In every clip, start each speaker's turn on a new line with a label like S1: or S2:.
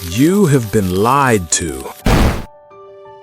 S1: You have been lied to.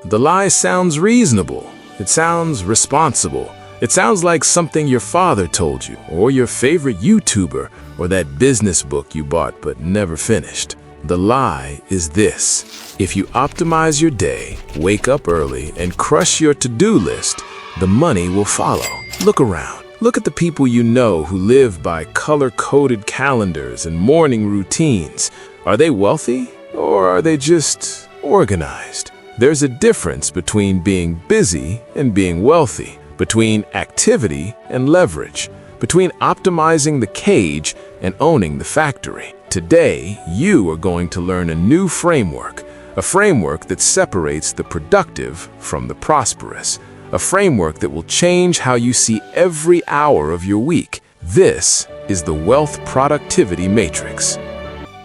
S1: The lie sounds reasonable. It sounds responsible. It sounds like something your father told you, or your favorite YouTuber, or that business book you bought but never finished. The lie is this: if you optimize your day, wake up early, and crush your to-do list, the money will follow. Look around. Look at the people you know who live by color-coded calendars and morning routines. Are they wealthy, or are they just organized? There's a difference between being busy and being wealthy, between activity and leverage, between optimizing the cage and owning the factory. Today, you are going to learn a new framework, a framework that separates the productive from the prosperous, a framework that will change how you see every hour of your week. This is the Wealth Productivity Matrix.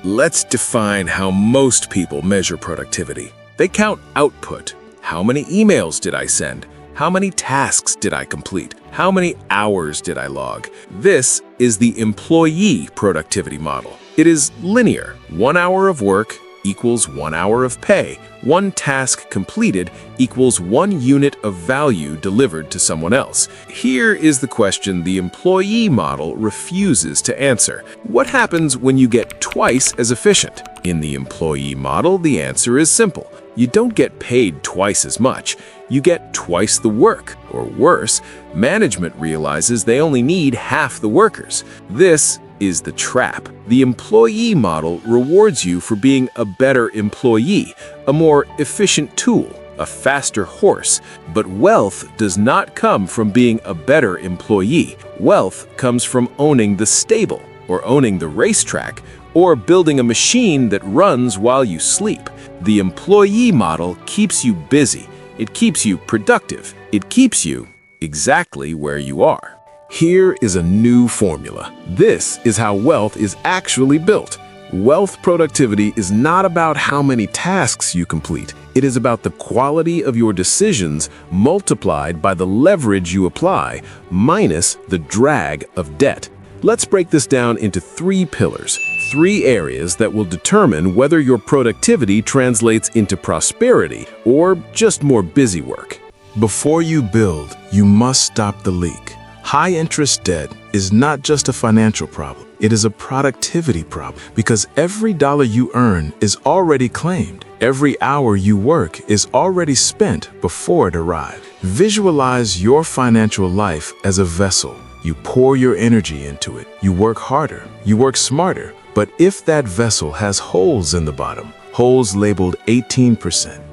S1: Let's define how most people measure productivity. They count output. How many emails did I send? How many tasks did I complete? How many hours did I log? This is the employee productivity model. It is linear. 1 hour of work equals 1 hour of pay. One task completed equals 1 unit of value delivered to someone else. Here is the question the employee model refuses to answer. What happens when you get twice as efficient? In the employee model, the answer is simple. You don't get paid twice as much. You get twice the work. Or worse, management realizes they only need half the workers. This is the trap. The employee model rewards you for being a better employee, a more efficient tool, a faster horse. But wealth does not come from being a better employee. Wealth comes from owning the stable, or owning the racetrack, or building a machine that runs while you sleep. The employee model keeps you busy. It keeps you productive. It keeps you exactly where you are. Here is a new formula. This is how wealth is actually built. Wealth productivity is not about how many tasks you complete. It is about the quality of your decisions multiplied by the leverage you apply, minus the drag of debt. Let's break this down into 3 pillars, 3 areas that will determine whether your productivity translates into prosperity or just more busy work. Before you build, you must stop the leak. High-interest debt is not just a financial problem. It is a productivity problem because every dollar you earn is already claimed. Every hour you work is already spent before it arrives. Visualize your financial life as a vessel. You pour your energy into it. You work harder. You work smarter. But if that vessel has holes in the bottom, holes labeled 18%,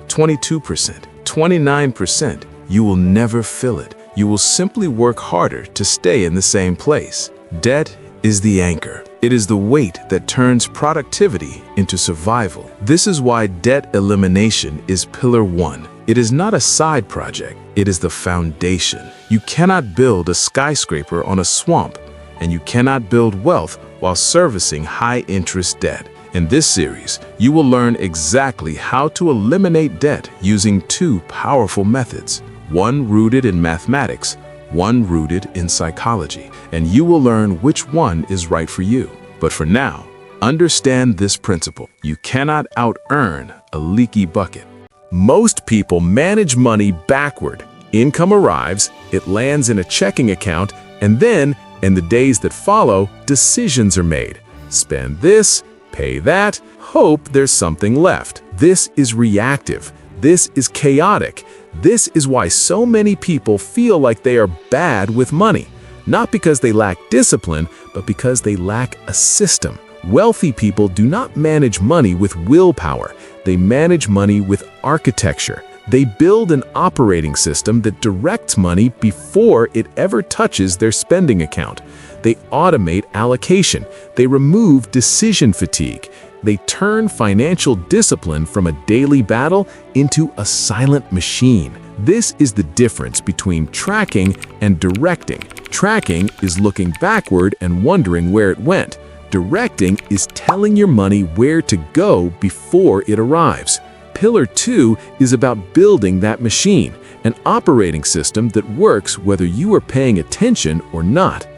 S1: 22%, 29%, you will never fill it. You will simply work harder to stay in the same place. Debt is the anchor. It is the weight that turns productivity into survival. This is why debt elimination is pillar 1. It is not a side project. It is the foundation. You cannot build a skyscraper on a swamp, and you cannot build wealth while servicing high-interest debt. In this series, you will learn exactly how to eliminate debt using 2 powerful methods. One rooted in mathematics, one rooted in psychology, and you will learn which one is right for you. But for now, understand this principle. You cannot out-earn a leaky bucket. Most people manage money backward. Income arrives, it lands in a checking account, and then, in the days that follow, decisions are made. Spend this, pay that, hope there's something left. This is reactive. This is chaotic. This is why so many people feel like they are bad with money. Not because they lack discipline, but because they lack a system. Wealthy people do not manage money with willpower. They manage money with architecture. They build an operating system that directs money before it ever touches their spending account. They automate allocation. They remove decision fatigue. They turn financial discipline from a daily battle into a silent machine. This is the difference between tracking and directing. Tracking is looking backward and wondering where it went. Directing is telling your money where to go before it arrives. Pillar 2 is about building that machine, an operating system that works whether you are paying attention or not.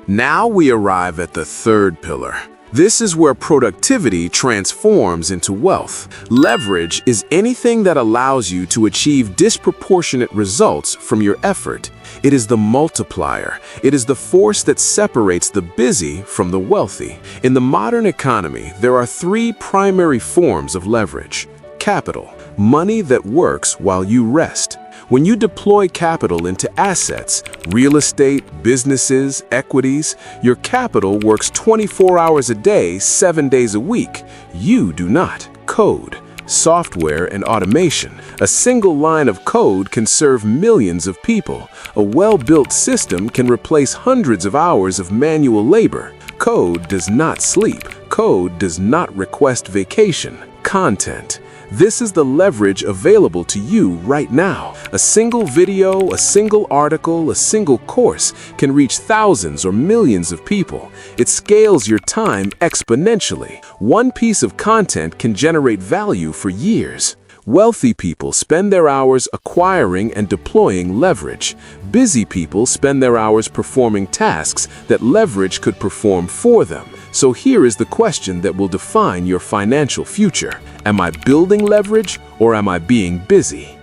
S1: Now we arrive at the 3rd pillar, This is where productivity transforms into wealth. Leverage is anything that allows you to achieve disproportionate results from your effort. It is the multiplier. It is the force that separates the busy from the wealthy. In the modern economy, there are three primary forms of leverage. Capital, money that works while you rest. When you deploy capital into assets, real estate, businesses, equities, your capital works 24 hours a day, 7 days a week. You do not. Code, software, and automation. A single line of code can serve millions of people. A well-built system can replace hundreds of hours of manual labor. Code does not sleep. Code does not request vacation. Content. This is the leverage available to you right now. A single video, a single article, a single course can reach thousands or millions of people. It scales your time exponentially. One piece of content can generate value for years. Wealthy people spend their hours acquiring and deploying leverage. Busy people spend their hours performing tasks that leverage could perform for them. So here is the question that will define your financial future. Am I building leverage or am I being busy?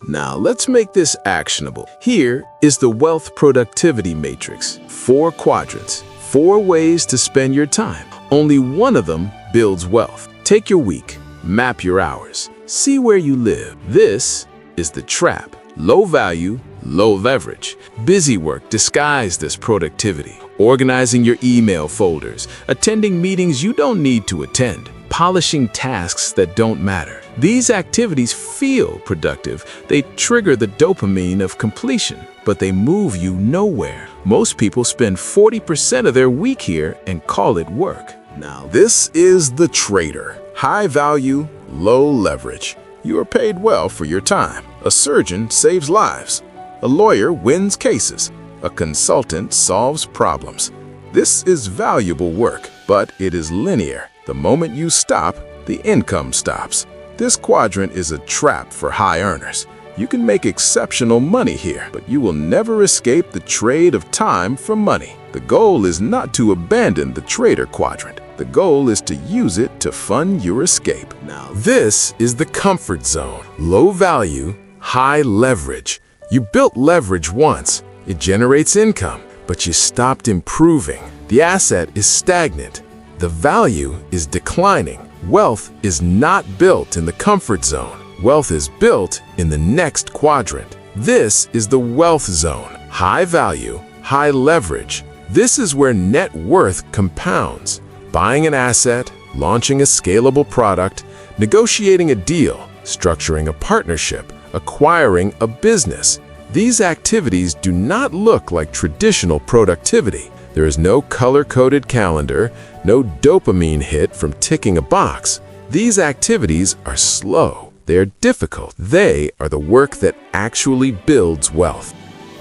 S1: Now let's make this actionable. Here is the wealth productivity matrix. 4 quadrants, 4 ways to spend your time. Only one of them builds wealth. Take your week, map your hours, see where you live. This is the trap. Low value, low leverage. Busy work disguised as productivity. Organizing your email folders, attending meetings you don't need to attend, polishing tasks that don't matter. These activities feel productive. They trigger the dopamine of completion, but they move you nowhere. Most people spend 40% of their week here and call it work. Now, this is the trader. High value, low leverage. You are paid well for your time. A surgeon saves lives. A lawyer wins cases. A consultant solves problems. This is valuable work, but it is linear. The moment you stop, the income stops. This quadrant is a trap for high earners. You can make exceptional money here, but you will never escape the trade of time for money. The goal is not to abandon the trader quadrant. The goal is to use it to fund your escape. Now, this is the comfort zone. Low value, high leverage. You built leverage once. It generates income, but you stopped improving. The asset is stagnant. The value is declining. Wealth is not built in the comfort zone. Wealth is built in the next quadrant. This is the wealth zone. High value, high leverage. This is where net worth compounds. Buying an asset, launching a scalable product, negotiating a deal, structuring a partnership, acquiring a business. These activities do not look like traditional productivity. There is no color-coded calendar, no dopamine hit from ticking a box. These activities are slow. They are difficult. They are the work that actually builds wealth.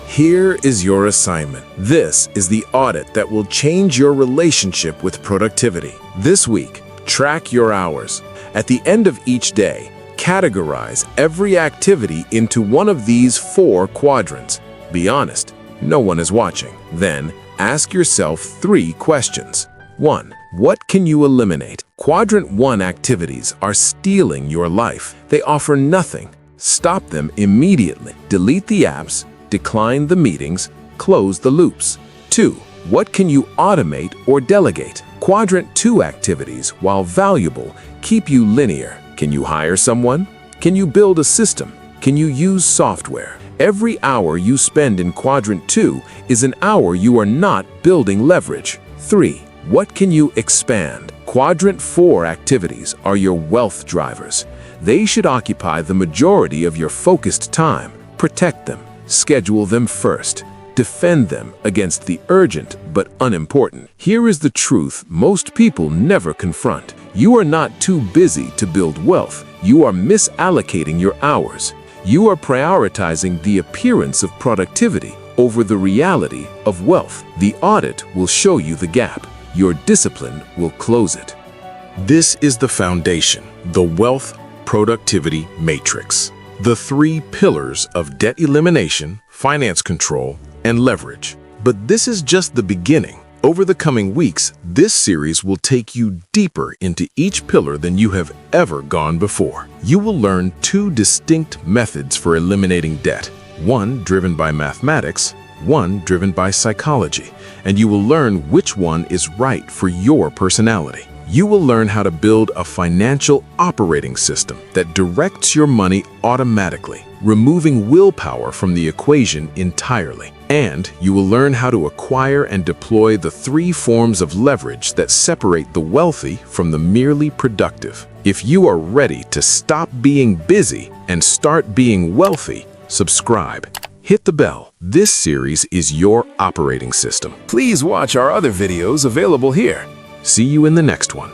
S1: Here is your assignment. This is the audit that will change your relationship with productivity. This week, track your hours. At the end of each day, categorize every activity into one of these 4 quadrants. Be honest, no one is watching. Then, ask yourself 3 questions. 1. What can you eliminate? Quadrant 1 activities are stealing your life. They offer nothing. Stop them immediately. Delete the apps, decline the meetings, close the loops. 2. What can you automate or delegate? Quadrant 2 activities, while valuable, keep you linear. Can you hire someone? Can you build a system? Can you use software? Every hour you spend in Quadrant 2 is an hour you are not building leverage. 3. What can you expand? Quadrant 4 activities are your wealth drivers. They should occupy the majority of your focused time. Protect them. Schedule them first. Defend them against the urgent but unimportant. Here is the truth most people never confront. You are not too busy to build wealth. You are misallocating your hours. You are prioritizing the appearance of productivity over the reality of wealth. The audit will show you the gap. Your discipline will close it. This is the foundation, the wealth productivity matrix. The 3 pillars of debt elimination, finance control, and leverage. But this is just the beginning. Over the coming weeks, this series will take you deeper into each pillar than you have ever gone before. You will learn two distinct methods for eliminating debt, one driven by mathematics, one driven by psychology, and you will learn which one is right for your personality. You will learn how to build a financial operating system that directs your money automatically, removing willpower from the equation entirely. And you will learn how to acquire and deploy the 3 forms of leverage that separate the wealthy from the merely productive. If you are ready to stop being busy and start being wealthy, subscribe. Hit the bell. This series is your operating system. Please watch our other videos available here. See you in the next one.